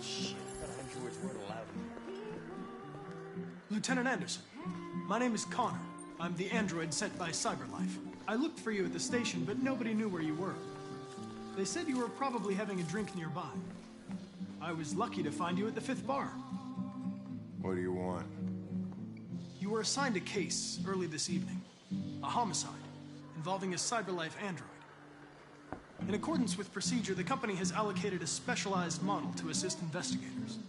Shit, I thought androids weren't allowed in here. Lieutenant Anderson, my name is Connor. I'm the android sent by CyberLife. I looked for you at the station, but nobody knew where you were. They said you were probably having a drink nearby. I was lucky to find you at the 5th bar. What do you want? You were assigned a case early this evening. A homicide involving a CyberLife android. In accordance with procedure, the company has allocated a specialized model to assist investigators.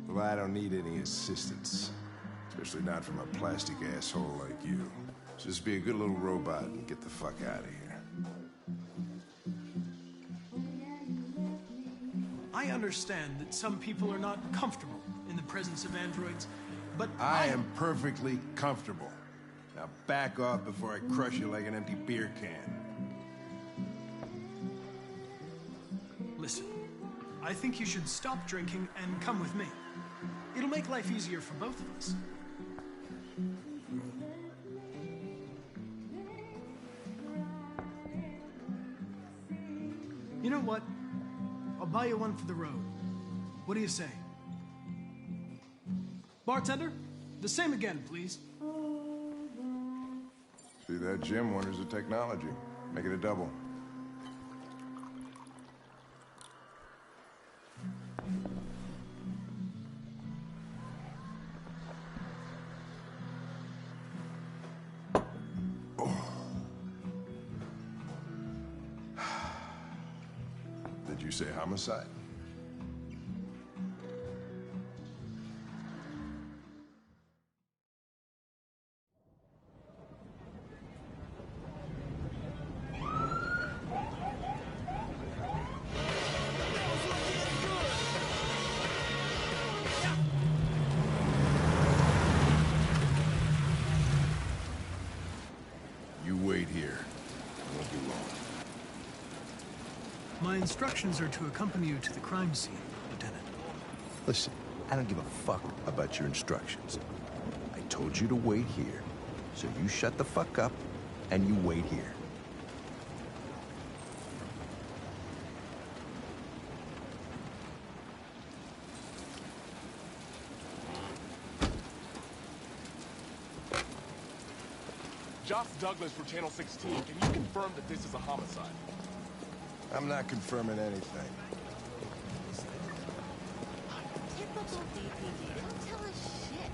Well, I don't need any assistance. Especially not from a plastic asshole like you. Just be a good little robot and get the fuck out of here. I understand that some people are not comfortable in the presence of androids, but I am perfectly comfortable. Now back off before I crush you like an empty beer can. Listen, I think you should stop drinking and come with me. It'll make life easier for both of us. You know what? I'll buy you one for the road. What do you say? Bartender, the same again, please. See that, Jim? Wonders of technology. Make it a double. Did you say homicide? You wait here. It won't be long. My instructions are to accompany you to the crime scene, Lieutenant. Listen, I don't give a fuck about your instructions. I told you to wait here, so you shut the fuck up and you wait here. Josh Douglas for Channel 16. Can you confirm that this is a homicide? I'm not confirming anything. Typical DPD. Don't tell us shit.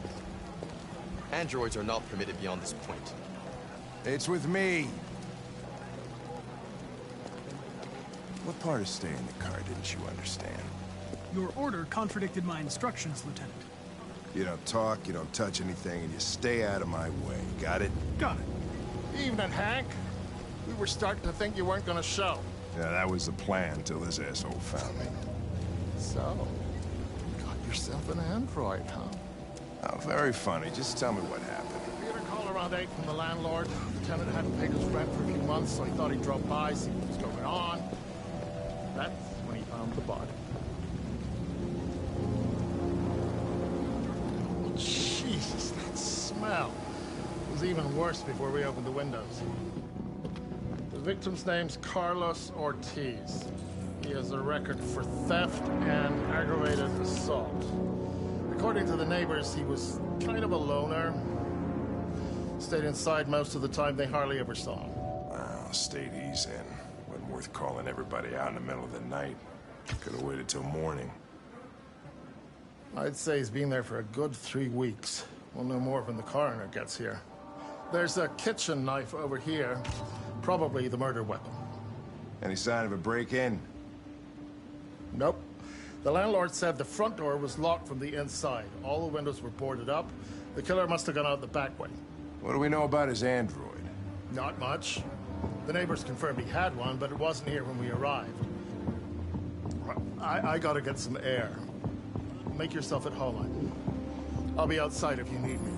Androids are not permitted beyond this point. It's with me. What part of staying in the car didn't you understand? Your order contradicted my instructions, Lieutenant. You don't talk, you don't touch anything, and you stay out of my way. Got it? Got it. Evening, Hank. We were starting to think you weren't gonna show. Yeah, that was the plan till this asshole found me. So, you got yourself an android, huh? Oh, very funny. Just tell me what happened. We had a call around 8 from the landlord. The tenant hadn't paid his rent for a few months, so he thought he'd drop by, see what was going on. That's when he found the body. Jesus, that smell. It was even worse before we opened the windows. The victim's name's Carlos Ortiz. He has a record for theft and aggravated assault. According to the neighbors, he was kind of a loner. Stayed inside most of the time. They hardly ever saw him. Well, stayed easy in. Wasn't worth calling everybody out in the middle of the night. Could have waited till morning. I'd say he's been there for a good 3 weeks. We'll know more when the coroner gets here. There's a kitchen knife over here. Probably the murder weapon. Any sign of a break-in? Nope. The landlord said the front door was locked from the inside. All the windows were boarded up. The killer must have gone out the back way. What do we know about his android? Not much. The neighbors confirmed he had one, but it wasn't here when we arrived. I gotta get some air. Make yourself at home. I'll be outside if you need me.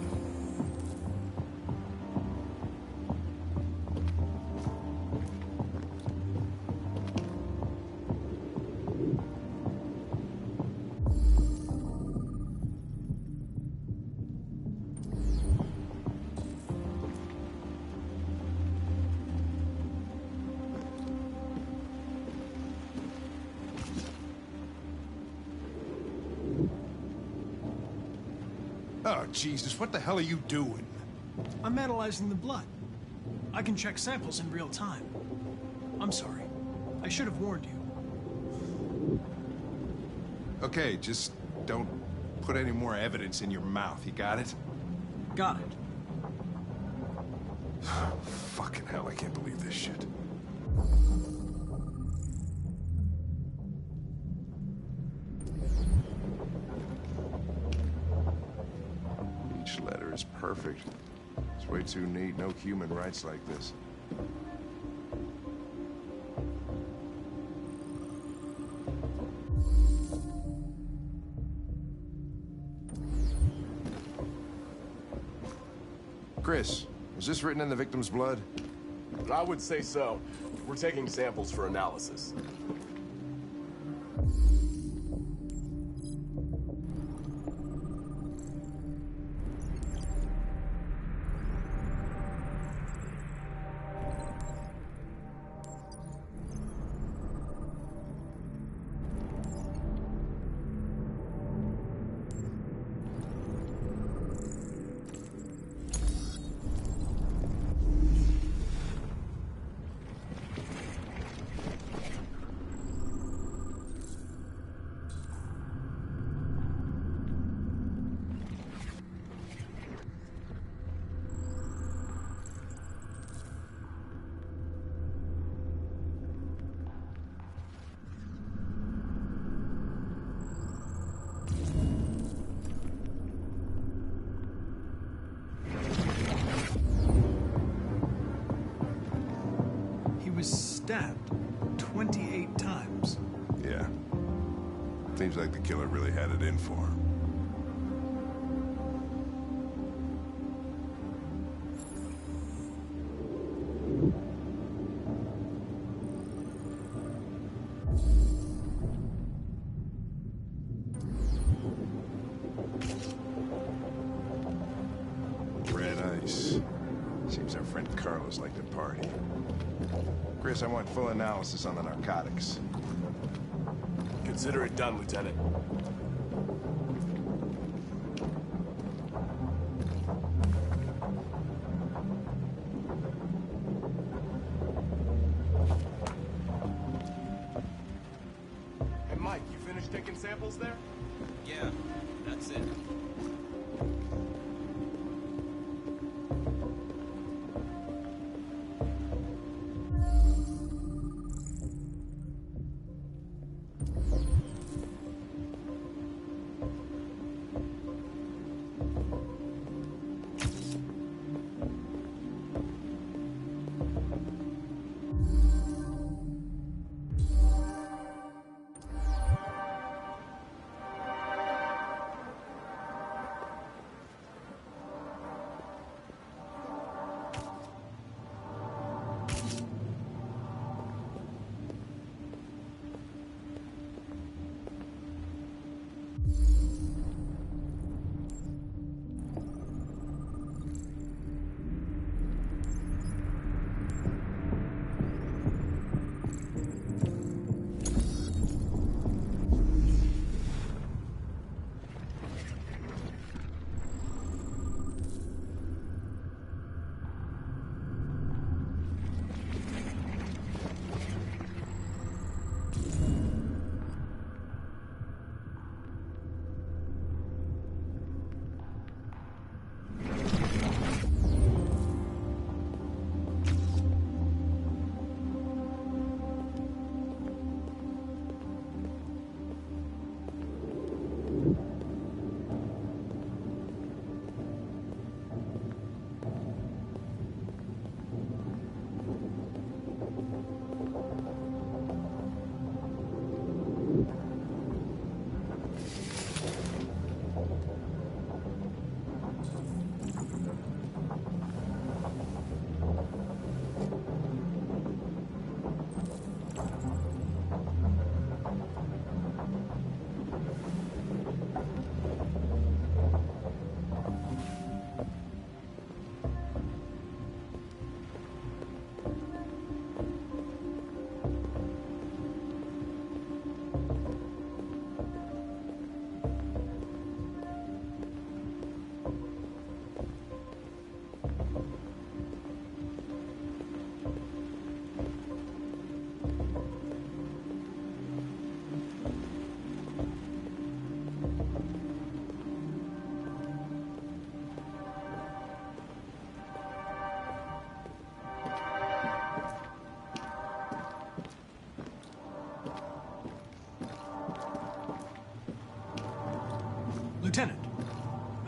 Jesus, what the hell are you doing? I'm analyzing the blood. I can check samples in real time. I'm sorry. I should have warned you. Okay, just don't put any more evidence in your mouth, you got it? Got it. Fucking hell, I can't believe this shit. Each letter is perfect. It's way too neat. No human writes like this. Chris, was this written in the victim's blood? I would say so. We're taking samples for analysis. Stabbed 28 times. Yeah. Seems like the killer really had it in for him. Red ice. Seems our friend Carlos liked to party. Chris, I want full analysis on the narcotics. Consider it done, Lieutenant. Hey, Mike, you finished taking samples there? Yeah, that's it.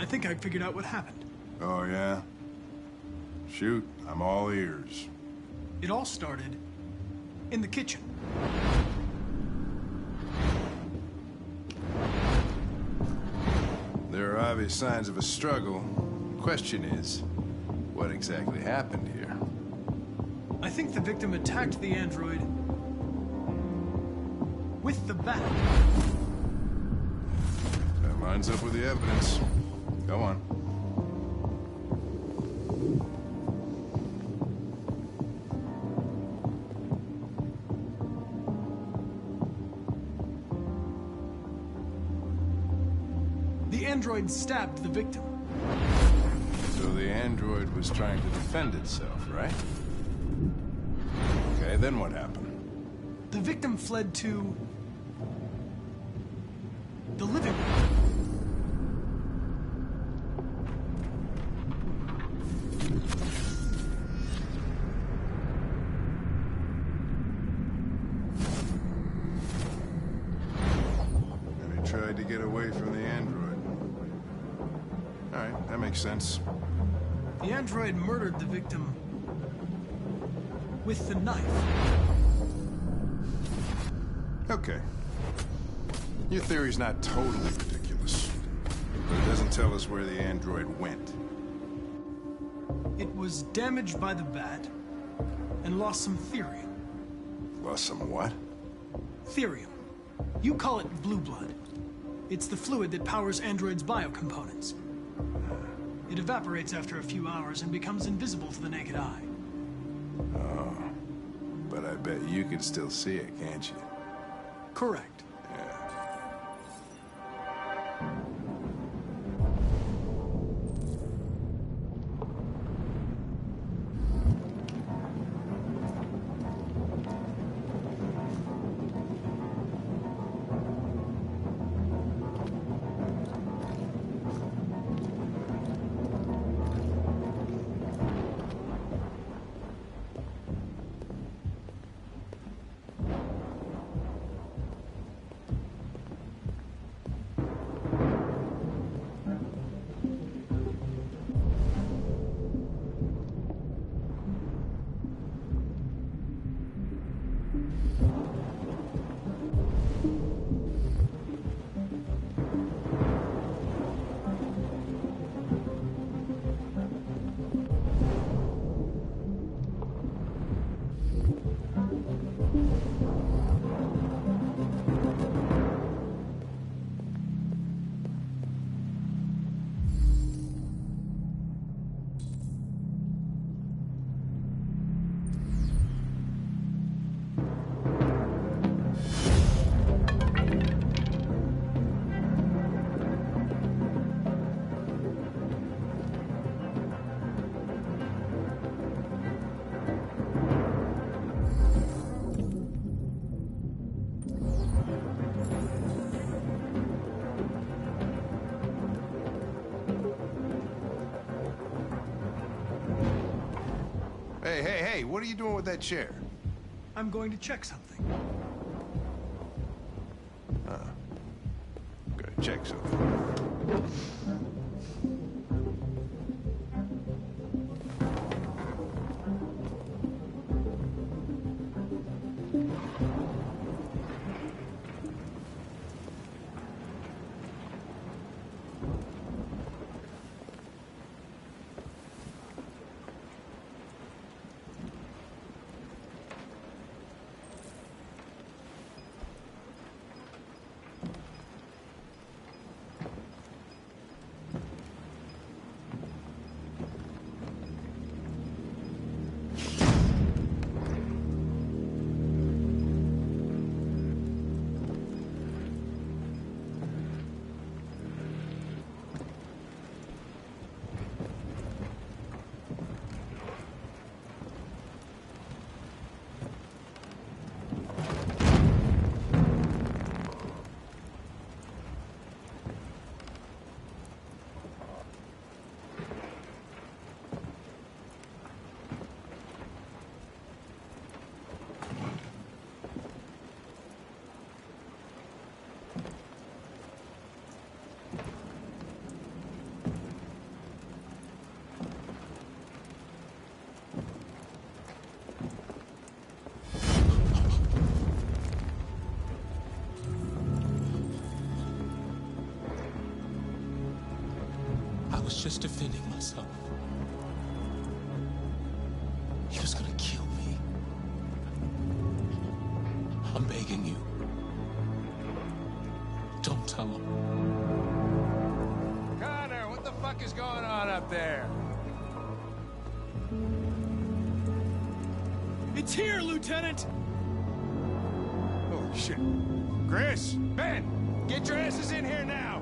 think I figured out what happened. Oh, yeah? Shoot, I'm all ears. It all started in the kitchen. There are obvious signs of a struggle. Question is, what exactly happened here? I think the victim attacked the android with the bat. That lines up with the evidence. Go on. The android stabbed the victim. So the android was trying to defend itself, right? Okay, then what happened? The victim fled to the living room. And he tried to get away from the android. All right, that makes sense. The android murdered the victim with the knife. Okay. Your theory's not totally ridiculous, but it doesn't tell us where the android went. It was damaged by the bat and lost some therium. Lost some what? Therium. You call it blue blood. It's the fluid that powers androids' biocomponents. It evaporates after a few hours and becomes invisible to the naked eye. Oh. But I bet you can still see it, can't you? Correct. Hey, what are you doing with that chair? I'm going to check something. Gotta check something. just defending myself. He was gonna kill me. I'm begging you. Don't tell him. Connor, what the fuck is going on up there? It's here, Lieutenant! Oh, shit. Chris, Ben, get your asses in here now!